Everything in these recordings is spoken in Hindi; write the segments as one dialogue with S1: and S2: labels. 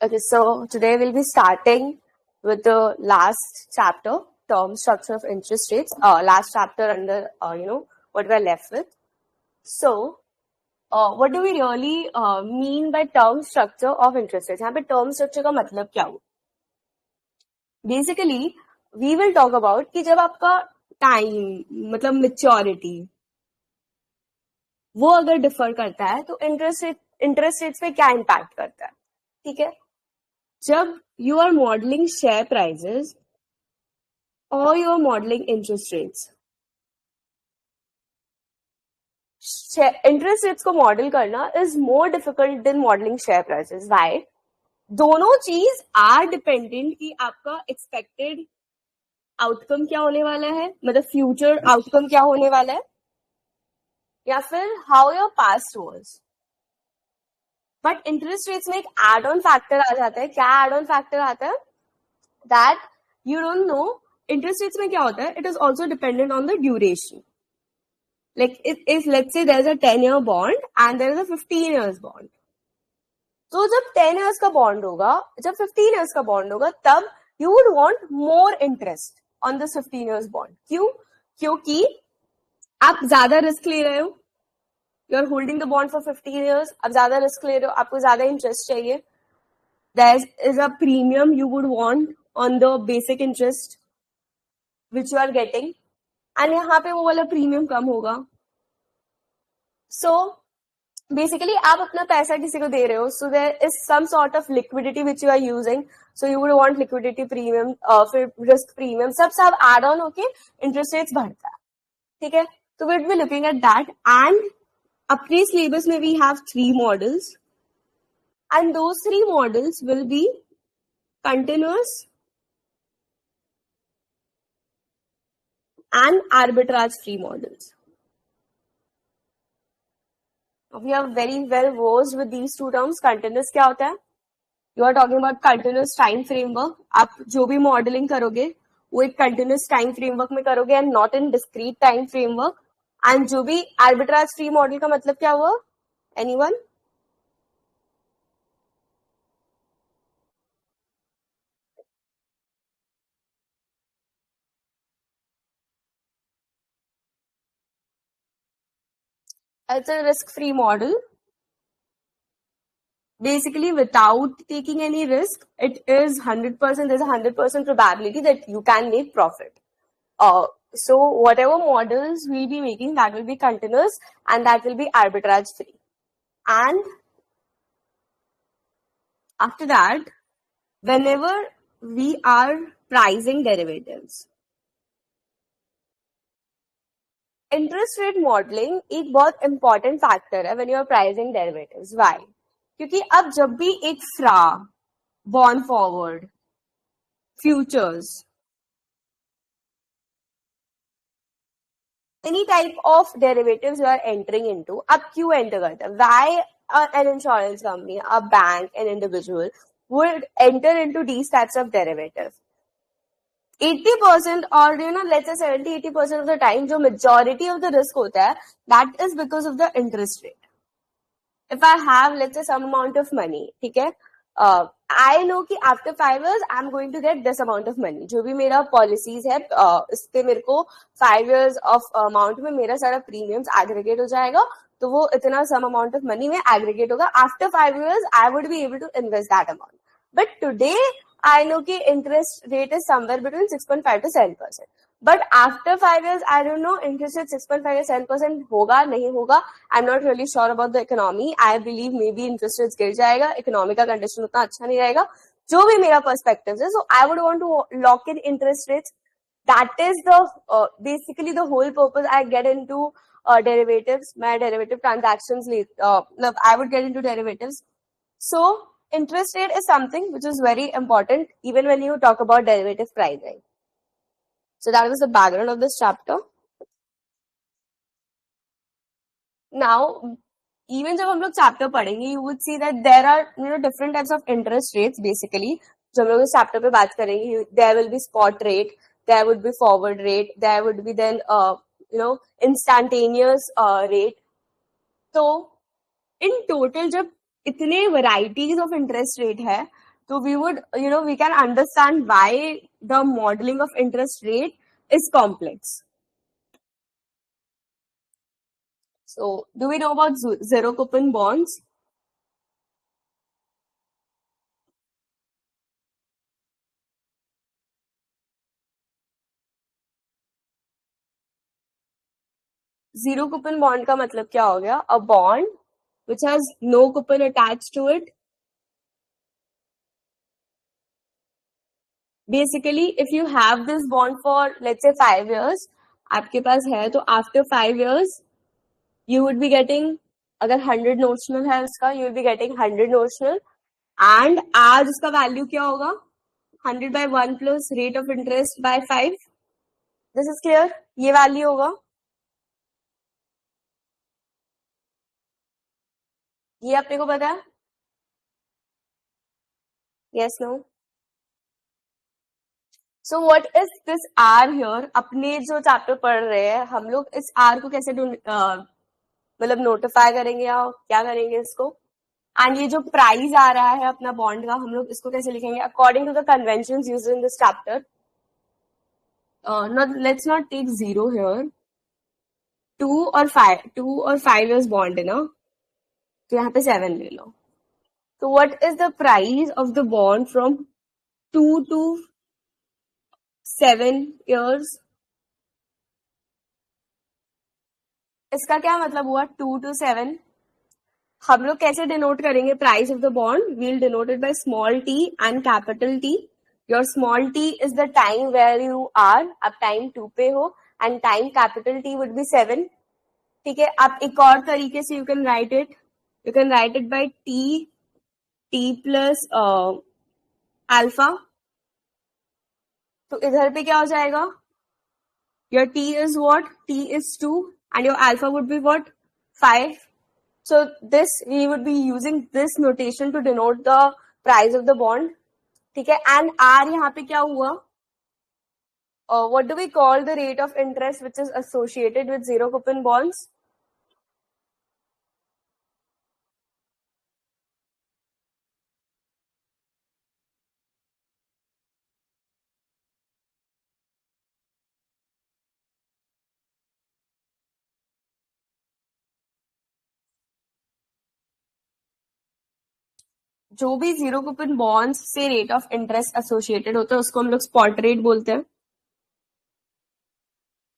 S1: Okay, so today we'll be starting with the last chapter, term structure of interest rates. Last chapter under what we're left with. So, what do we really mean by term structure of interest rates? यहाँ पे term structure का मतलब क्या हो? Basically, we will talk about कि जब आपका time मतलब maturity वो अगर डिफर करता है तो इंटरेस्ट रेट्स पे क्या इम्पैक्ट करता है. ठीक है, जब you are modelling share prices और you are modelling interest rates, interest rates को मॉडल करना is more difficult than modelling share prices. Why? दोनों चीज आर डिपेंडेंट कि आपका एक्सपेक्टेड आउटकम क्या होने वाला है, मतलब फ्यूचर आउटकम क्या होने वाला है, या फिर how your past was. But interest rates में एक एड ऑन फैक्टर आ जाता है. क्या एड ऑन फैक्टर आता है? That you don't know. Interest rates में क्या होता है? It is also dependent on the duration. Like if let's say there's a 10-year bond and there is a 15 years bond. तो जब 10 years का bond होगा, जब 15 years का bond होगा, तब you would want more interest on this 15 years bond. क्यों? क्योंकि आप ज्यादा रिस्क ले रहे हो. You are holding the bond for 15 years. आप ज्यादा रिस्क ले रहे हो, आपको ज्यादा इंटरेस्ट चाहिए. There is a premium you would want on the basic interest which you are getting. And यहाँ पे वो वाला प्रीमियम कम होगा. सो बेसिकली आप अपना पैसा किसी को दे रहे हो, so there is some sort of liquidity which you are using. So you would want liquidity premium, फिर रिस्क प्रीमियम, सब एड ऑन होके इंटरेस्ट रेट्स बढ़ता है. ठीक है, तो we will be looking at that. And अपने सिलेबस में we have 3 models and those 3 models will be continuous and arbitrage free models. We are very well versed with these two terms. Continuous क्या होता है? You are talking about continuous time framework. आप जो भी modeling करोगे वो एक continuous time framework में करोगे and not in discrete time framework. And जो भी arbitrage free model का मतलब क्या हुआ? Anyone? It's a risk-free model. Basically, without taking any risk, it is 100%. There's a 100% probability that you can make profit. So whatever models we'll be making, that will be continuous and that will be arbitrage free. And after that, whenever we are pricing derivatives, interest rate modelling एक बहुत इंपॉर्टेंट फैक्टर है when you are pricing derivatives. Why? क्योंकि अब जब भी एक FRA, bond forward, futures, any type of derivatives you are entering into, अब क्यों एंटर करते हैं? Why an insurance company, a bank, an individual would enter into these types of derivatives? 80% or let's say 70-80% of the time जो majority of the risk होता है, that is because of the interest rate. If I have let's say some amount of money, ठीक है, I know कि after 5 years I'm going to get this amount of money. जो भी मेरा policies है, इस पे मेरे को 5 years of amount में मेरा सारा premiums aggregate हो जाएगा, तो वो इतना some amount of money में aggregate होगा. After 5 years I would be able to invest that amount. But today I know कि interest rate is somewhere between 6.5 to 7%. But after 5 years, I don't know, interest rate 6.5 to 7% होगा नहीं होगा. I'm not really sure about the economy. I believe maybe interest rates गिर जाएगा, economic का condition उतना अच्छा नहीं रहेगा. जो भी मेरा perspective है, so I would want to lock in interest rates. That is the basically the whole purpose I get into derivatives. My derivative transactions, I would get into derivatives. So interest rate is something which is very important even when you talk about derivative pricing. So that was the background of this chapter. Now, even जब हम लोग chapter पढ़ेंगे, you would see that there are different types of interest rates basically. जब हम लोग इस chapter पे बात करेंगे, there will be spot rate, there would be forward rate, there would be then instantaneous rate. तो in total जब इतने varieties of interest rate है, So we would, we can understand why the modeling of interest rate is complex. So do we know about zero coupon bonds? Zero coupon bond का मतलब क्या हो गया? A bond which has no coupon attached to it. Basically, if you have this bond for let's say 5 years, आपके पास है तो after 5 years you would be getting, अगर 100 notional है उसका, you will be getting 100 notional, and आज उसका value क्या होगा? 100 by 1 plus rate of interest by 5. This is clear? ये value होगा, ये अपने को पता है? Yes, no? So what is this R here? अपने जो चैप्टर पढ़ रहे हैं हम लोग, इस R को कैसे मतलब नोटिफाई करेंगे या क्या करेंगे इसको? एंड ये जो प्राइस आ रहा है अपना बॉन्ड का, हम लोग इसको कैसे लिखेंगे according to the conventions used in this chapter? Let's not take 0 here. 2 और 5 इयर्स बॉन्ड है ना, तो यहाँ पे 7 ले लो. तो what is the price of the bond from 2 to 7 years? इसका क्या मतलब हुआ? 2 to 7. हम लोग कैसे डिनोट करेंगे price of the bond? We'll denote it by small T and capital T. Your small T is the time where you are, आप टाइम 2 पे हो, and time capital T would be 7. ठीक है. आप एक और तरीके से you can write it by T plus alpha. तो इधर पे क्या हो जाएगा? Your T is what? T is 2 and your alpha would be what? 5. So this, we would be using this notation to denote the price of the bond. ठीक है. and R यहाँ पे क्या हुआ? What do we call the rate of interest which is associated with zero coupon bonds? जो भी जीरो कूपन बॉन्ड्स से रेट ऑफ इंटरेस्ट एसोसिएटेड होता है उसको हम लोग स्पॉट रेट बोलते हैं.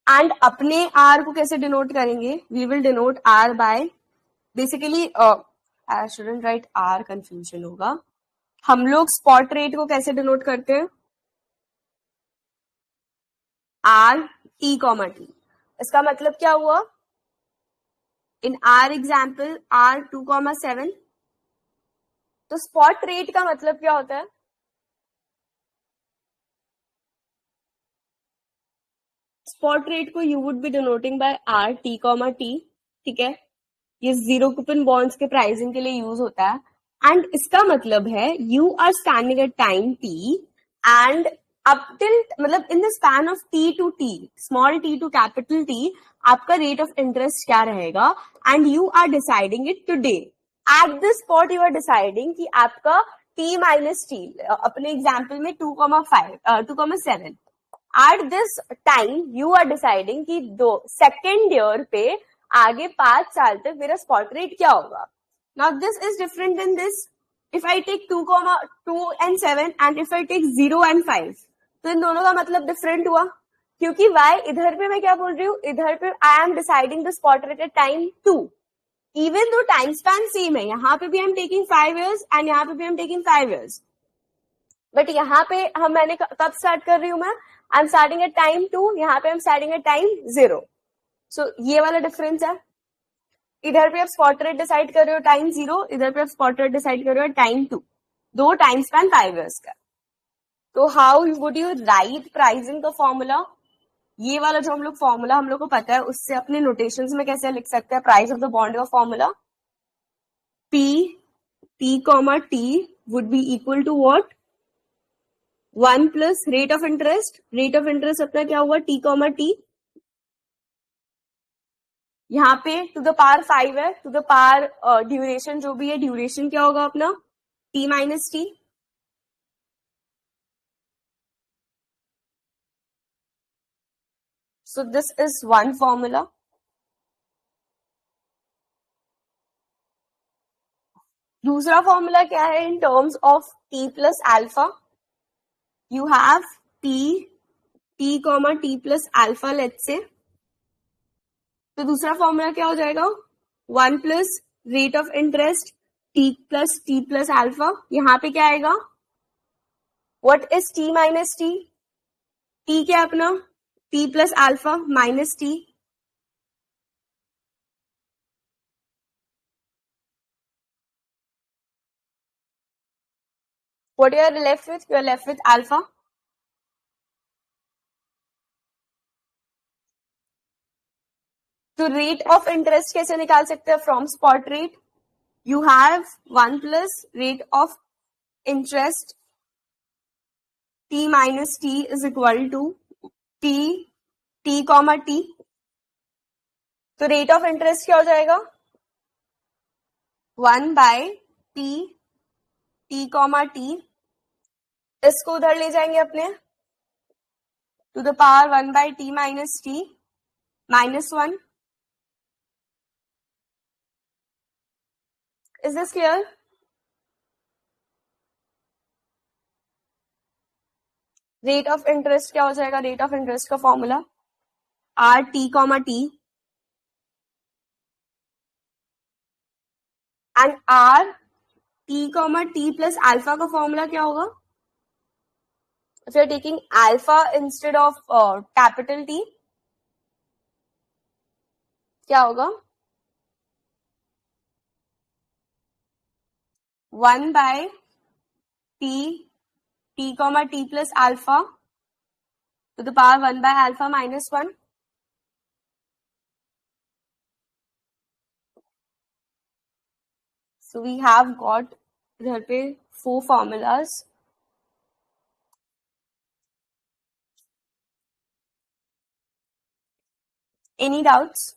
S1: एंड अपने आर को कैसे डिनोट करेंगे? We will denote R by, basically I shouldn't write R, confusion होगा. हम लोग स्पॉट रेट को कैसे डिनोट करते हैं? R T comma T. इसका मतलब क्या हुआ? In our example are 2,7. तो स्पॉट रेट का मतलब क्या होता है? स्पॉट रेट को you would be denoting by R T comma T. ठीक है. ये जीरो कूपन बॉन्ड्स के प्राइसिंग के लिए यूज होता है. एंड इसका मतलब है you are standing at time T and up till, मतलब in the span of T to T, small T to capital T, आपका रेट ऑफ इंटरेस्ट क्या रहेगा? And you are deciding it today. At this spot you are deciding कि आपका टी माइनस टी, अपने एग्जाम्पल में 2,7. At this time you are deciding कि सेकेंड ईयर पे आगे 5 साल तक मेरा स्पॉट रेट क्या होगा. Now this is different than this. If I take 2 and 7 and if I take 0 and 5, तो इन दोनों का मतलब डिफरेंट हुआ. क्योंकि वाई, इधर पे मैं क्या बोल रही हूँ? इधर पे I am deciding the spot rate at time 2, even though time span same है. यहाँ पे भी I am taking 5 years and यहाँ पे भी I am taking 5 years. But यहाँ पे मैंने कब स्टार्ट कर रही हूँ मैं? I am starting at time 2, यहाँ पे I am starting at time 0. So ये वाला डिफरेंस है. इधर पे आप स्पॉट रेट डिसाइड कर रहे हो टाइम 0, इधर पे आप स्पॉट रेट डिसाइड कर रहे हो टाइम 2. दो टाइम स्पैन 5 years का. तो how would you right pricing का फॉर्मूला? ये वाला जो हम लोग फॉर्मूला हम लोग को पता है, उससे अपने नोटेशंस में कैसे लिख सकते हैं प्राइस ऑफ द बॉन्ड का formula? T comma T would be equal to what? 1 plus rate of interest. Rate of interest अपना क्या हुआ? T comma T. यहाँ पे टू द पावर 5 है, टू द पावर ड्यूरेशन जो भी है, ड्यूरेशन क्या होगा अपना? T minus T. So this is one formula. दूसरा फॉर्मूला क्या है in terms of t plus alpha? You have t comma t plus alpha let's say. तो दूसरा फॉर्मूला क्या हो जाएगा? 1 plus rate of interest t plus alpha. यहां पे क्या आएगा? What is t minus t? t क्या अपना? t plus alpha minus t. What you are left with? You are left with alpha. तो रेट ऑफ इंटरेस्ट कैसे निकाल सकते हैं? From spot rate. You have 1 plus rate of interest t minus t is equal to t comma t. तो रेट ऑफ इंटरेस्ट क्या हो जाएगा? 1 बाय t कॉमा t. इसको उधर ले जाएंगे अपने to the power 1 by t minus t minus 1. Is this clear? Rate of interest क्या हो जाएगा? रेट ऑफ इंटरेस्ट का formula R T comma T and R T comma T plus alpha का फॉर्मूला क्या होगा? If you are taking alpha instead of capital T, क्या होगा? 1 by T comma T plus alpha to the power 1 by alpha minus 1. So we have got इधर पे 4 formulas. Any doubts?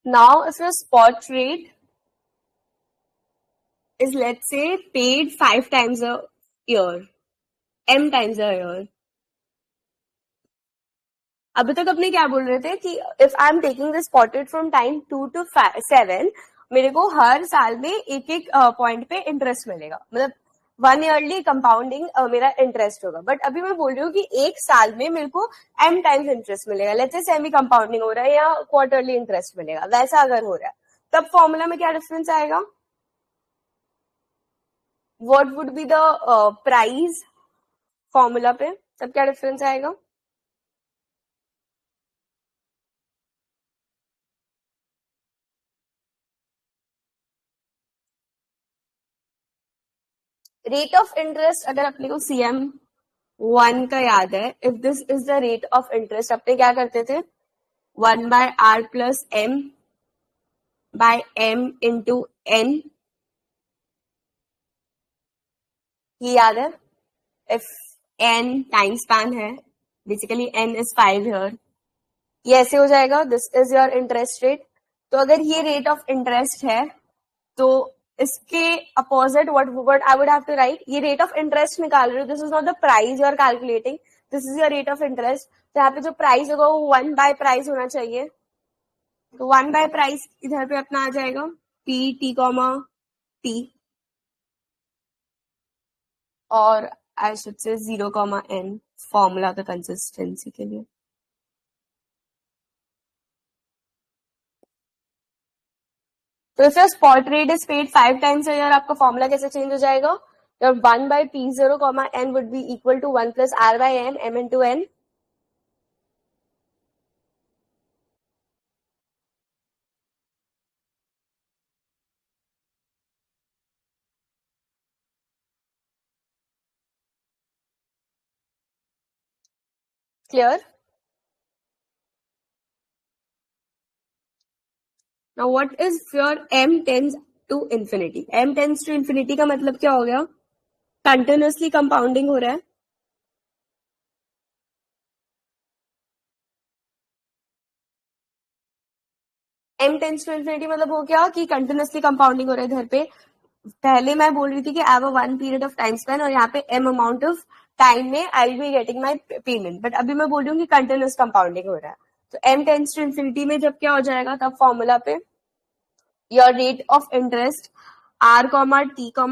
S1: Now, if your spot rate is, let's say, paid 5 times a year, m times a year. अभी तक अपने क्या बोल रहे थे कि if I am taking this spot rate from time 2 to 7, मेरे को हर साल में एक एक पॉइंट पे इंटरेस्ट मिलेगा, मतलब 1 ईयरली कंपाउंडिंग मेरा इंटरेस्ट होगा. बट अभी मैं बोल रही हूँ कि एक साल में मेरे को m टाइम्स इंटरेस्ट मिलेगा. लेट्स से सेमी कंपाउंडिंग हो रहा है या क्वार्टरली इंटरेस्ट मिलेगा. वैसा अगर हो रहा है तब फॉर्मूला में क्या डिफरेंस आएगा? What would be the price formula पे? तब क्या डिफरेंस आएगा? रेट ऑफ इंटरेस्ट अगर अपने को CM1 का याद है, if this is the rate of interest, अपने क्या करते थे? 1 by R plus M by M into N. ये याद है? इफ एन टाइम स्पैन है, बेसिकली एन इज 5 ईयर, ये ऐसे हो जाएगा. This is your interest rate. तो अगर ये रेट ऑफ इंटरेस्ट है तो इसके opposite what I would have to write, ये रेट ऑफ इंटरेस्ट निकाल रहे हो. This is not the price you are calculating, this is your rate of interest. तो यहाँ पे जो प्राइस होगा वो 1 बाय प्राइस होना चाहिए. तो 1 बाय प्राइस इधर पे अपना आ जाएगा टी कॉमा टी, और आई should say 0 comma n formula का कंसिस्टेंसी के लिए. तो if your spot rate is paid 5 times a year, आपका फॉर्मूला कैसे चेंज हो जाएगा? Your 1 by P0 comma n would be equal to 1 plus r by m, m into n. Clear? Now what is your m to infinity. m tends to infinity का मतलब क्या हो गया? कंटिन्यूसली कंपाउंडिंग हो रहा है। m टेंस टू इन्फिनिटी मतलब हो गया कि कंटिन्यूसली कंपाउंडिंग हो रहा है इधर पे। पहले मैं बोल रही थी कि I have one period of time Spain और यहाँ पे m अमाउंट ऑफ टाइम में I will be getting my payment, but अभी मैं बोल रही हूँ कि कंटिन्यूस कंपाउंडिंग हो रहा है। तो m टेंस टू इन्फिनिटी में जब क्या हो जाएगा, तब फॉर्मूला पे your rate of interest r comma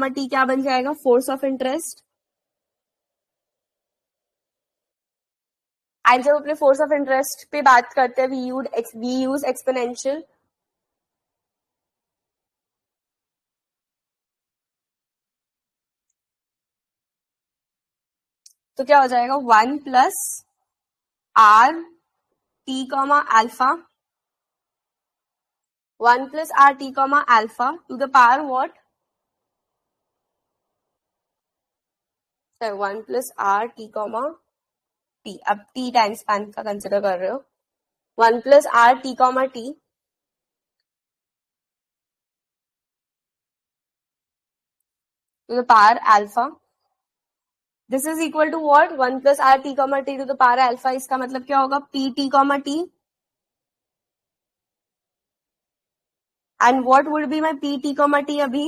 S1: t क्या बन जाएगा? Force of interest. एंड जब अपने फोर्स ऑफ इंटरेस्ट पे बात करते हैं वी यूज एक्सपोनेंशियल। तो क्या हो जाएगा? 1 + r t, alpha 1 + r t, alpha to the power what? 1 + r t, अब t टाइम स्पैन का कंसिडर कर रहे हो। 1 + r t, to the power alpha. This is equal to what? 1 + r t, to the power alpha. इसका मतलब क्या होगा? pt, t। And what would be my pt, t अभी?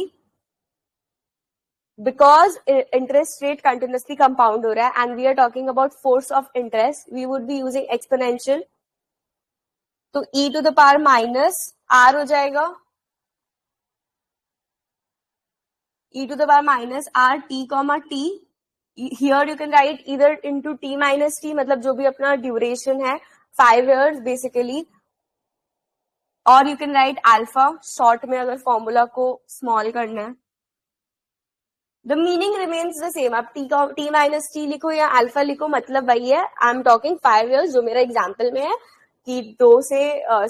S1: Because interest rate continuously compound हो रहा है and we are talking about force of interest, we would be using exponential. तो e to the power minus r हो जाएगा, e to the power minus r t, t। Here you can write either into t minus t, मतलब जो भी अपना ड्यूरेशन है 5 years बेसिकली, और you can right alpha short में अगर फॉर्मूला को स्मॉल करना है। The meaning remains the same. आप टी माइनस टी लिखो या अल्फा लिखो, मतलब वही है। आई एम टॉकिंग 5 years, जो मेरा एग्जाम्पल में है कि 2 से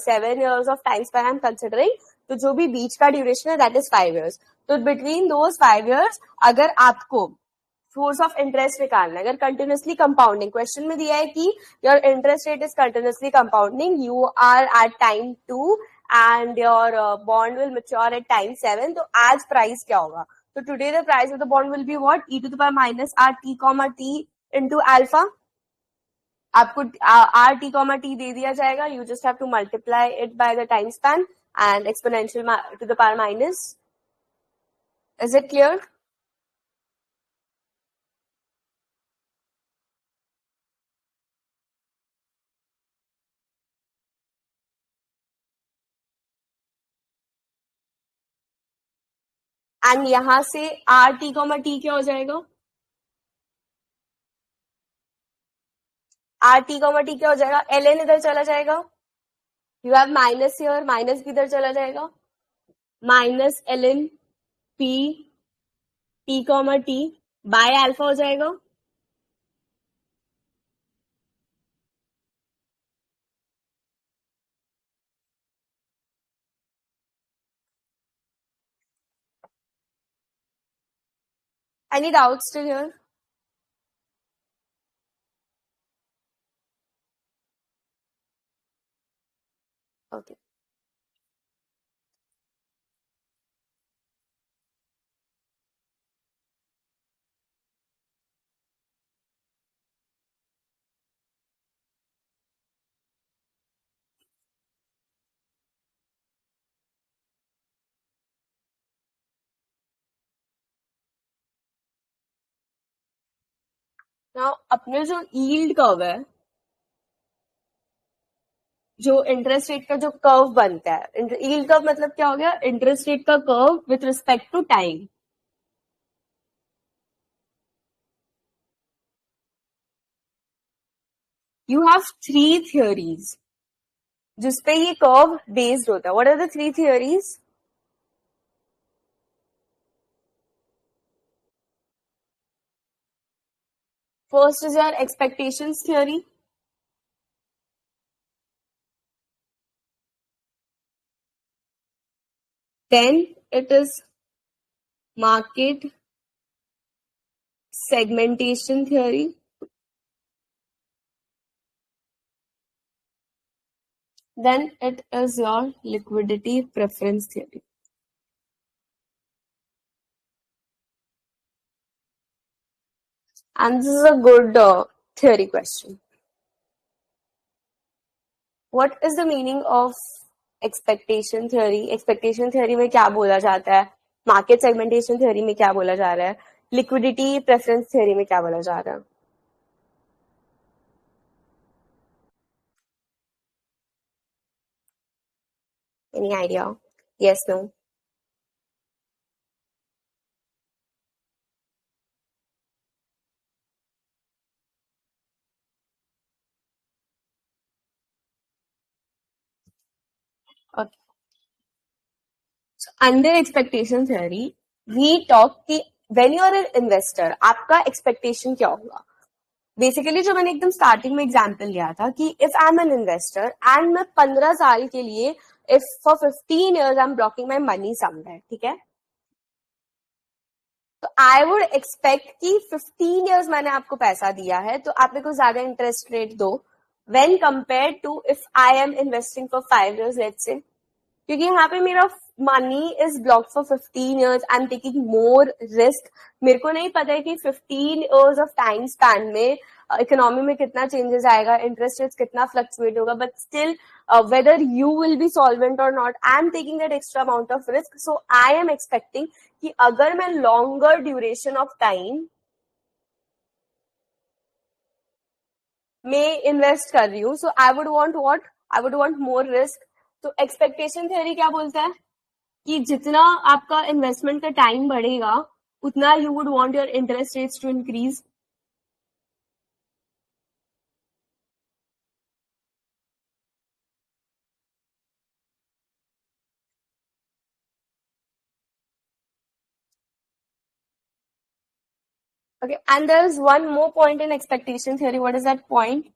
S1: 7 years of time span I am considering. तो जो भी बीच का ड्यूरेशन है दैट इज 5 years। तो बिटवीन दोज 5 years अगर आपको फोर्स ऑफ इंटरेस्ट निकालना है, अगर कंटिन्यूसली कंपाउंडिंग, क्वेश्चन में दिया है कि your interest rate is continuously compounding, you are at time 2 and your bond will mature at time 7, तो आज प्राइस क्या होगा? तो today the price of the bond will be what? e to the power minus r t, t into alpha. आपको r t, t दे दिया जाएगा, you just have to multiply it by the time span and exponential to the power minus. Is it clear? And यहां से r t, t क्या हो जाएगा? r t, t क्या हो जाएगा? ln इधर चला जाएगा, you have minus here, minus भी इधर चला जाएगा, minus ln p t, t by alpha हो जाएगा। Any doubts still here? Okay, now अपने जो यील्ड कर्व है, जो इंटरेस्ट रेट का जो कर्व बनता है, यील्ड कर्व मतलब क्या हो गया? इंटरेस्ट रेट का curve with respect to time. You have 3 theories जिसपे ये कर्व बेस्ड होता है। What are the 3 theories? First is your expectations theory, then it is market segmentation theory, then it is your liquidity preference theory. And this is a good theory question. What is the meaning of expectation theory? Expectation theory में क्या बोला जाता है? Market segmentation theory में क्या बोला जा रहा है? Liquidity preference theory में क्या बोला जा रहा है? Any idea? Yes, no? Okay. So under expectation theory, we talk कि when you are an investor, आपका expectation क्या होगा? बेसिकली जो मैंने एकदम स्टार्टिंग में एग्जाम्पल लिया था कि if I M an investor and मैं 15 साल के लिए if for 15 years I M blocking my money somewhere, ठीक है, तो आई वुड एक्सपेक्ट कि 15 years मैंने आपको पैसा दिया है तो आप मेरे को ज्यादा इंटरेस्ट रेट दो when compare to if I am investing for 5 years let's say, क्योंकि यहाँ पे मेरा money is block for 15 years, I am taking more risk. मेरे को नहीं पता है कि 15 years ऑफ टाइम स्पैन में इकोनॉमी में कितना चेंजेस आएगा, इंटरेस्ट रेट्स कितना फ्लक्चुएट होगा, but still whether you will be solvent और not, I am taking that extra amount of risk. So I am expecting कि अगर मैं लॉन्गर ड्यूरेशन ऑफ टाइम में इन्वेस्ट कर रही हूँ, so I would want what, I would want more risk. तो एक्सपेक्टेशन थ्योरी क्या बोलता है कि जितना आपका इन्वेस्टमेंट का टाइम बढ़ेगा उतना you would want your interest rates to increase. Okay, and there is one more point in expectation theory. What is that point?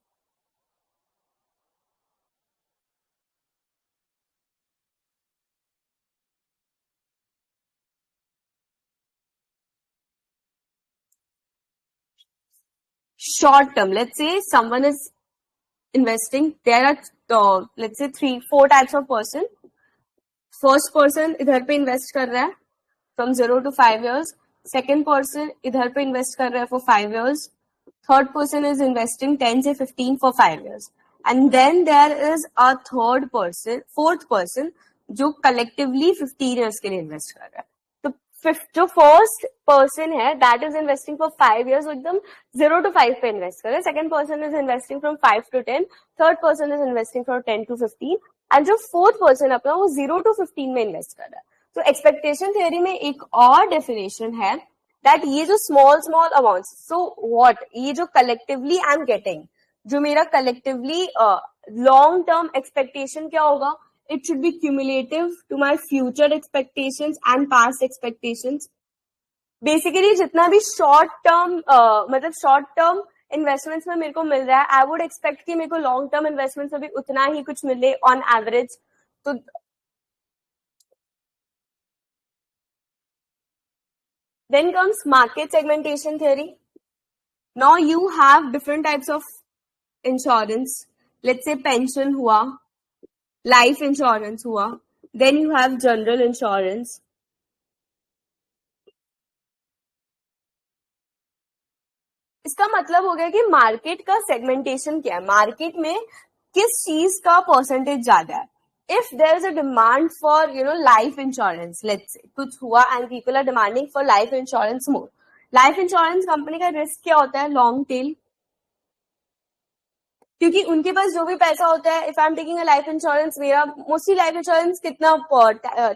S1: Short term. Let's say someone is investing. There are let's say 3-4 types of person. First person इधर पे invest कर रहा है from 0 to 5 years. Second person इधर पे invest कर रहा है for 5 years. Third person is investing 10 से 15 for 5 years. And then there is a fourth person जो collectively 15 years के लिए invest कर रहा है. तो जो फर्स्ट पर्सन है that is investing for 5 years, वो एकदम 0 to 5 पे इन्वेस्ट कर रहा है. Second person is investing from 5 to 10. Third person is investing from 10 to 15. And जो फोर्थ पर्सन अपना वो 0 to 15 में इन्वेस्ट कर रहा है. तो एक्सपेक्टेशन थियोरी में एक और डेफिनेशन है दैट ये जो small small amount, so what, ये जो कलेक्टिवली आई एम गेटिंग, जो मेरा कलेक्टिवली लॉन्ग टर्म एक्सपेक्टेशन क्या होगा, it should be cumulative to my future expectations and past expectations. Basically जितना भी शॉर्ट टर्म मतलब शॉर्ट टर्म इन्वेस्टमेंट्स में मेरे को मिल रहा है, आई वुड एक्सपेक्ट कि मेरे को लॉन्ग टर्म इन्वेस्टमेंट्स में भी उतना ही कुछ मिले ऑन एवरेज. तो then comes market segmentation theory. Now you have different types of insurance. Let's say pension हुआ, लाइफ इंश्योरेंस हुआ, then you have general insurance. इसका मतलब हो गया कि मार्केट का सेगमेंटेशन क्या है, मार्केट में किस चीज का परसेंटेज ज्यादा है. If there is a demand for life insurance, let's say कुछ हुआ and people are demanding for life insurance more. Life insurance company का रिस्क क्या होता है, लॉन्ग टेल, क्योंकि उनके पास जो भी पैसा होता है, if I am taking a life insurance, मेरा मोस्टली लाइफ इंश्योरेंस कितना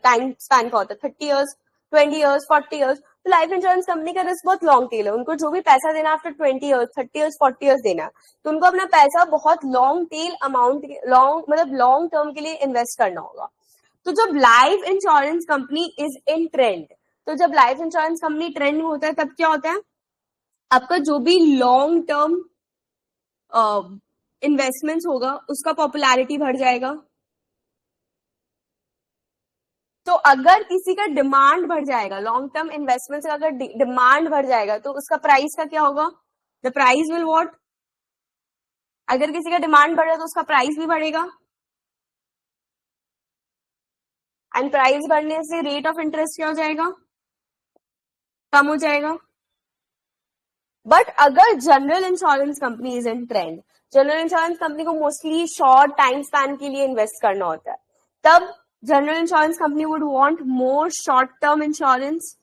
S1: टाइम स्पैन का होता है, 30 years, 20 years, 40 years. तो लाइफ इंश्योरेंस कंपनी का रिस्क बहुत लॉन्ग टेल है, उनको जो भी पैसा देना आफ्टर 20 years, 30 years, 40 years देना, तो उनको अपना पैसा बहुत लॉन्ग टेल अमाउंट, मतलब लॉन्ग टर्म के लिए इन्वेस्ट करना होगा. तो जब life insurance company is in trend, तो जब लाइफ इंश्योरेंस कंपनी ट्रेंड में होता है तब क्या होता है, आपका जो भी लॉन्ग टर्म इन्वेस्टमेंट्स होगा उसका पॉपुलैरिटी बढ़ जाएगा. तो अगर किसी का डिमांड बढ़ जाएगा, लॉन्ग टर्म इन्वेस्टमेंट का अगर डिमांड बढ़ जाएगा तो उसका प्राइस का क्या होगा, द प्राइस विल व्हाट, अगर किसी का डिमांड बढ़ा तो उसका प्राइस भी बढ़ेगा, एंड प्राइस बढ़ने से रेट ऑफ इंटरेस्ट क्या हो जाएगा, कम हो जाएगा. बट अगर general insurance company is in trend, general insurance company को मोस्टली शॉर्ट टाइम स्पैन के लिए इन्वेस्ट करना होता है, तब general insurance company would want more short term insurance.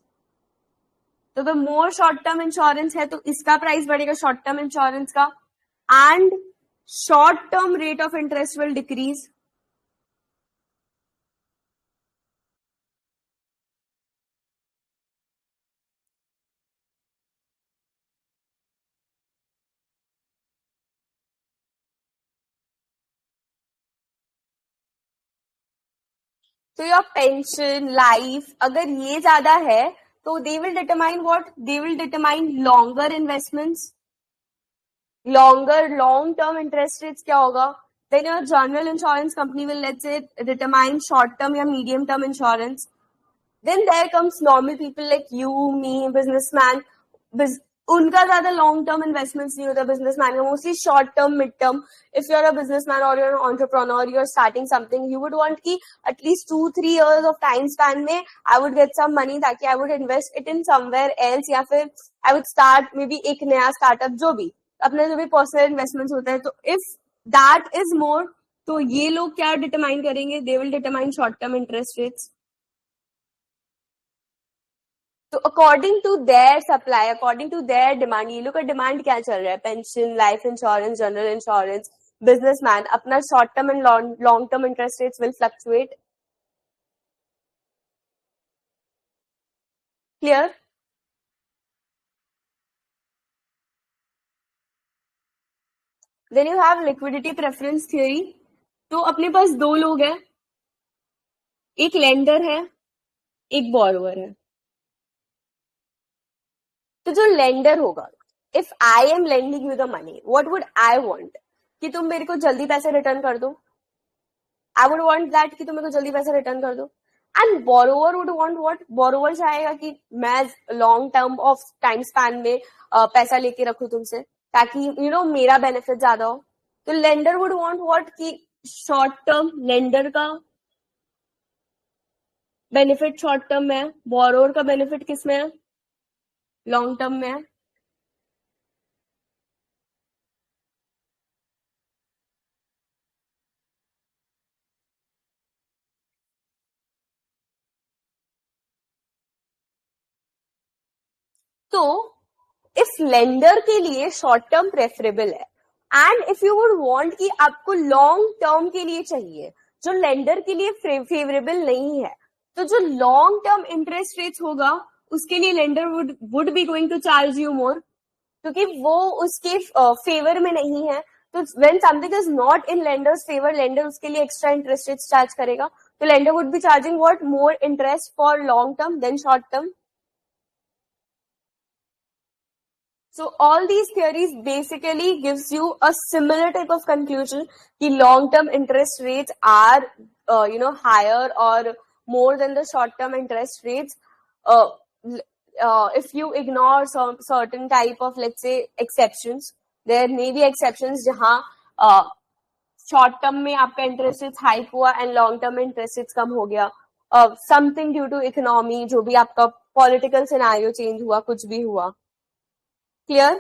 S1: तो अगर मोर शॉर्ट टर्म इंश्योरेंस है तो इसका प्राइस बढ़ेगा शॉर्ट टर्म इंश्योरेंस का, and short term rate of interest will decrease. तो योर पेंशन लाइफ अगर ये ज्यादा है तो they will determine what, they will determine longer investments, long term interest rates क्या होगा. Then your general insurance company will let's say determine short term या medium term insurance. Then there comes normal people like you, me, businessman. उनका ज्यादा लॉन्ग टर्म इन्वेस्टमेंट्स नहीं होता बिजनेसमैन का, mostly short term mid term. If you are a businessman और you are entrepreneur, you are starting something, you would want की at least 2-3 years of time span में I would get some money ताकि I would invest it in somewhere else, या फिर I would start maybe एक नया स्टार्टअप, जो भी अपने जो भी पर्सनल इन्वेस्टमेंट्स होते हैं. तो इफ दैट इज मोर, तो ये लोग क्या डिटरमाइन करेंगे, they will determine short term interest rates. तो according to their supply, according to their demand, ये लोग का डिमांड क्या चल रहा है, pension, life insurance, general insurance, businessman, अपना short term and long term interest rates will fluctuate. Clear. Then you have liquidity preference theory. तो अपने पास दो लोग हैं, एक लेंडर है, एक बोरोवर है. तो जो लेंडर होगा, if I M lending you the money, what would I want, कि तुम मेरे को जल्दी पैसे रिटर्न कर दो. आई वुड वांट दैट कि तुम मेरे को जल्दी पैसे रिटर्न कर दो. And borrower would want what, borrower चाहेगा कि मैं long term of time span में पैसा लेके रखू तुमसे ताकि यू नो मेरा बेनिफिट ज्यादा हो. तो लेंडर वुड वांट व्हाट, कि शॉर्ट टर्म लेंडर का बेनिफिट शॉर्ट टर्म में है, बोरोवर का बेनिफिट किस में है, लॉन्ग टर्म में है. तो इफ लेंडर के लिए शॉर्ट टर्म प्रेफरेबल है, and if you would want कि आपको लॉन्ग टर्म के लिए चाहिए जो लेंडर के लिए फेवरेबल नहीं है, तो जो लॉन्ग टर्म इंटरेस्ट रेट्स होगा उसके लिए lender would be going to charge you more, क्योंकि वो उसके फेवर में नहीं है. तो when something is not in lenders favour, lender उसके लिए एक्स्ट्रा इंटरेस्ट रेट्स चार्ज करेगा. तो lender would be charging what, more interest for long term than short term. So all these theories basically gives you a similar type of conclusion कि long-term interest rates are, higher or more than the short-term interest rates. If you ignore some certain type of, let's say, exceptions, there may be exceptions जहाँ short term में आपका interest rates hike हुआ and long term में interest rates कम हो गया. Something due to economy, जो भी आपका political scenario change हुआ, कुछ भी हुआ. Clear?